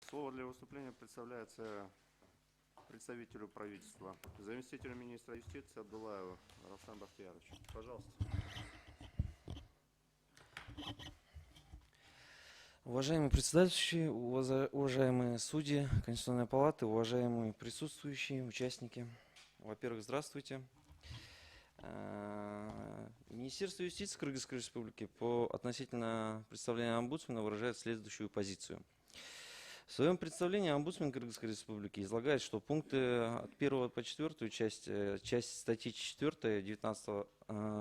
Слово для выступления представляется представителю правительства, заместителю министра юстиции Абдуллаеву Равшан Бахтияровичу. Пожалуйста. Уважаемый председатель, уважаемые судьи Конституционной палаты, уважаемые присутствующие, участники. Во-первых, здравствуйте. Министерство юстиции Кыргызской Республики относительно представления омбудсмена выражает следующую позицию. В своем представлении омбудсмен Кыргызской Республики излагает, что пункты от 1 по 4 часть статьи 4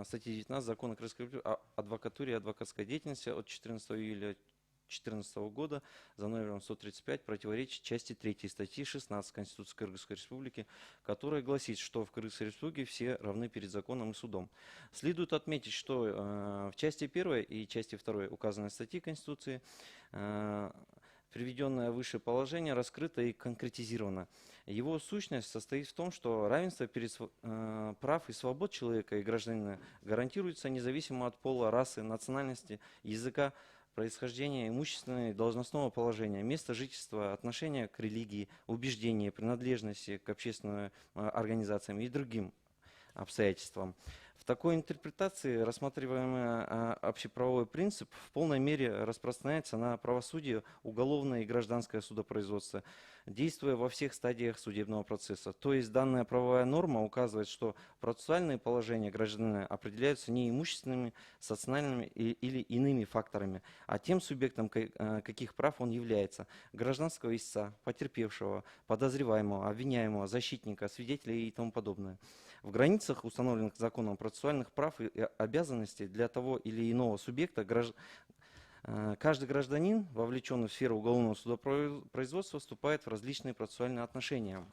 статьи 19 Закона Кыргызской Республики о адвокатуре и адвокатской деятельности от 14 июля 2014 года за номером 135 противоречит части 3 статьи 16 Конституции Кыргызской Республики, которая гласит, что в Кыргызской Республике все равны перед законом и судом. Следует отметить, что в части 1 и части 2 указанной статьи Конституции приведенное выше положение раскрыто и конкретизировано. Его сущность состоит в том, что равенство прав и свобод человека и гражданина гарантируется независимо от пола, расы, национальности, языка, происхождения, имущественного и должностного положения, места жительства, отношения к религии, убеждения, принадлежности к общественным организациям и другим обстоятельствам. В такой интерпретации рассматриваемый общеправовой принцип в полной мере распространяется на правосудие, уголовное и гражданское судопроизводство, действуя во всех стадиях судебного процесса. То есть данная правовая норма указывает, что процессуальные положения гражданина определяются не имущественными, социальными или иными факторами, а тем субъектом, каких прав он является: гражданского истца, потерпевшего, подозреваемого, обвиняемого, защитника, свидетеля и тому подобное. В границах, установленных законом процессуальных прав и обязанностей для того или иного субъекта, каждый гражданин, вовлеченный в сферу уголовного судопроизводства, вступает в различные процессуальные отношения.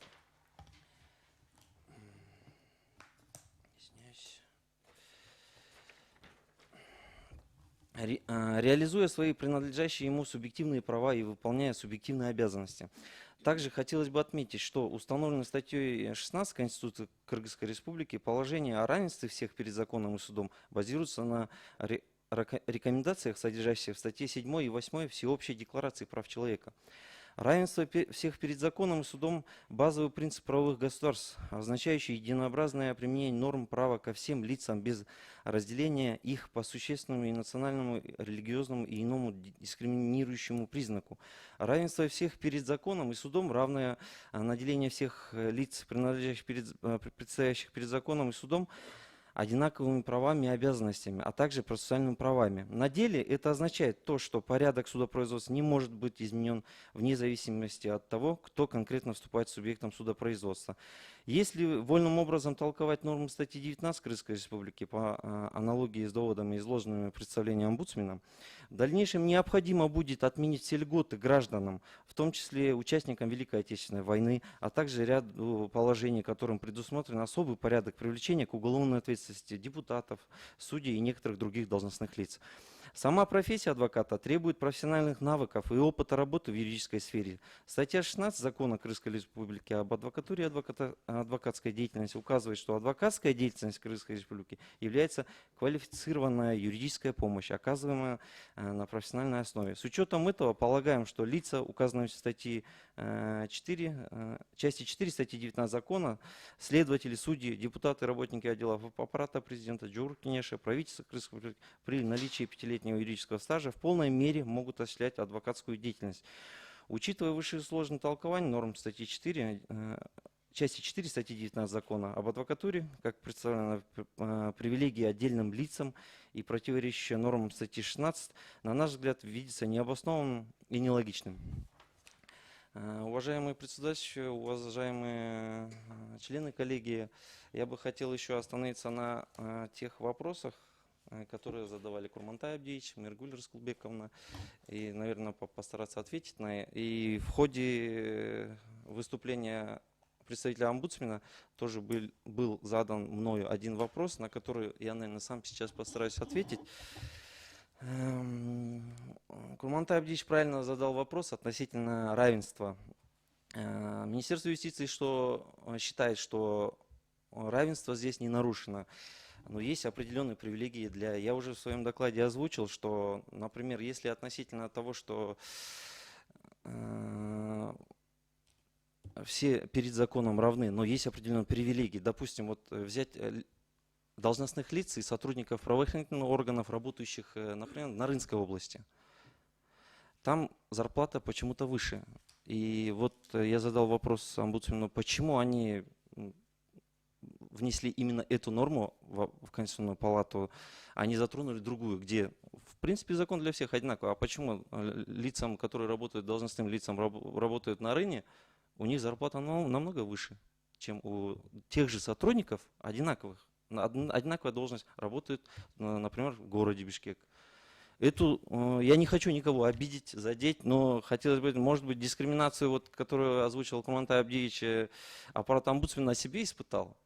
Реализуя свои принадлежащие ему субъективные права и выполняя субъективные обязанности. Также хотелось бы отметить, что установленной статьей 16 Конституции Кыргызской Республики положение о равенстве всех перед законом и судом базируется на рекомендациях, содержащихся в статье 7 и 8 Всеобщей декларации прав человека. Равенство всех перед законом и судом – базовый принцип правовых государств, означающий единообразное применение норм права ко всем лицам без разделения их по существенному и национальному, религиозному и иному дискриминирующему признаку. Равенство всех перед законом и судом, равное наделение всех лиц, предстоящих перед законом и судом, одинаковыми правами и обязанностями, а также процессуальными правами. На деле это означает то, что порядок судопроизводства не может быть изменен вне зависимости от того, кто конкретно вступает субъектом судопроизводства. Если вольным образом толковать нормы статьи 19 Кыргызской Республики по аналогии с доводами, изложенными в представлении омбудсмена, в дальнейшем необходимо будет отменить все льготы гражданам, в том числе участникам Великой Отечественной войны, а также ряд положений, которым предусмотрен особый порядок привлечения к уголовной ответственности депутатов, судей и некоторых других должностных лиц. Сама профессия адвоката требует профессиональных навыков и опыта работы в юридической сфере. Статья 16 Закона Кыргызской Республики об адвокатуре и адвокатской деятельности указывает, что адвокатская деятельность Кыргызской Республики является квалифицированная юридическая помощь, оказываемая на профессиональной основе. С учетом этого полагаем, что лица, указанные в статье 4, части 4 статьи 19 закона, следователи, судьи, депутаты, работники отделов аппарата президента, Джур Кенеша, правительства Кыргызской Республики при наличии 5-летнего юридического стажа в полной мере могут осуществлять адвокатскую деятельность. Учитывая вышеизложенное толкование норм статьи 4, части 4 статьи 19 закона об адвокатуре, как представлено привилегии отдельным лицам и противоречащие нормам статьи 16, на наш взгляд, видится необоснованным и нелогичным. Уважаемые председатели, уважаемые члены коллегии, я бы хотел еще остановиться на тех вопросах, которые задавали Курмантай Абдиевич, Миргуль Раскулбековна, и, наверное, постараться ответить на. И в ходе выступления представителя омбудсмена тоже был задан мною один вопрос, на который я, наверное, сам сейчас постараюсь ответить. Курмантай Абдиевич правильно задал вопрос относительно равенства. Министерство юстиции считает, что равенство здесь не нарушено. Но есть определенные привилегии я уже в своем докладе озвучил, что, например, если относительно того, что все перед законом равны, но есть определенные привилегии. Допустим, вот взять должностных лиц и сотрудников правоохранительных органов, работающих, например, на Рынской области. Там зарплата почему-то выше. И вот я задал вопрос омбудсмену, почему они внесли именно эту норму в Конституционную палату, а не затронули другую, где, в принципе, закон для всех одинаковый. А почему лицам, которые работают, должностным лицам, работают на рынке, у них зарплата намного выше, чем у тех же сотрудников одинаковых. Одинаковая должность работает, например, в городе Бишкек. Я не хочу никого обидеть, задеть, но хотелось бы, может быть, дискриминацию, вот, которую озвучил Курмантай Абдиевич, аппарат омбудсмена на себе испытал.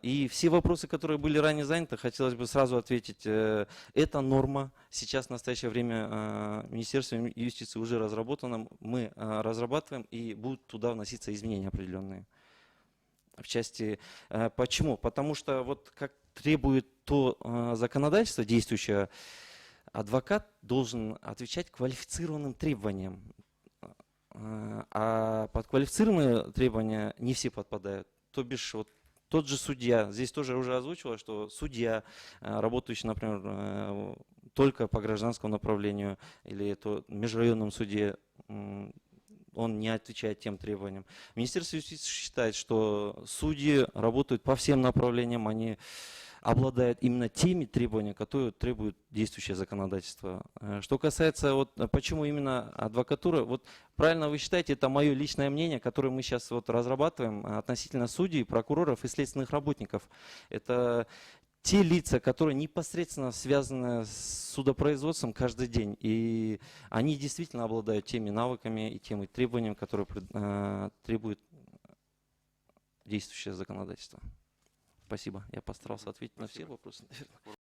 И все вопросы, которые были ранее заняты, хотелось бы сразу ответить, это норма. Сейчас в настоящее время Министерством юстиции уже разработана, мы разрабатываем и будут туда вноситься изменения определенные. В части, почему? Потому что вот как требует то законодательство действующее, адвокат должен отвечать квалифицированным требованиям. А под квалифицированные требования не все подпадают. То бишь, вот тот же судья, здесь тоже уже озвучивала, что судья, работающий, например, только по гражданскому направлению или то межрайонном суде, он не отвечает тем требованиям. Министерство юстиции считает, что судьи работают по всем направлениям, они обладают именно теми требованиями, которые требует действующее законодательство. Что касается, вот, почему именно адвокатура, вот правильно вы считаете, это мое личное мнение, которое мы сейчас вот разрабатываем относительно судей, прокуроров и следственных работников. Это те лица, которые непосредственно связаны с судопроизводством каждый день, и они действительно обладают теми навыками и теми требованиями, которые требует действующее законодательство. Спасибо. Я постарался ответить на все вопросы, наверное.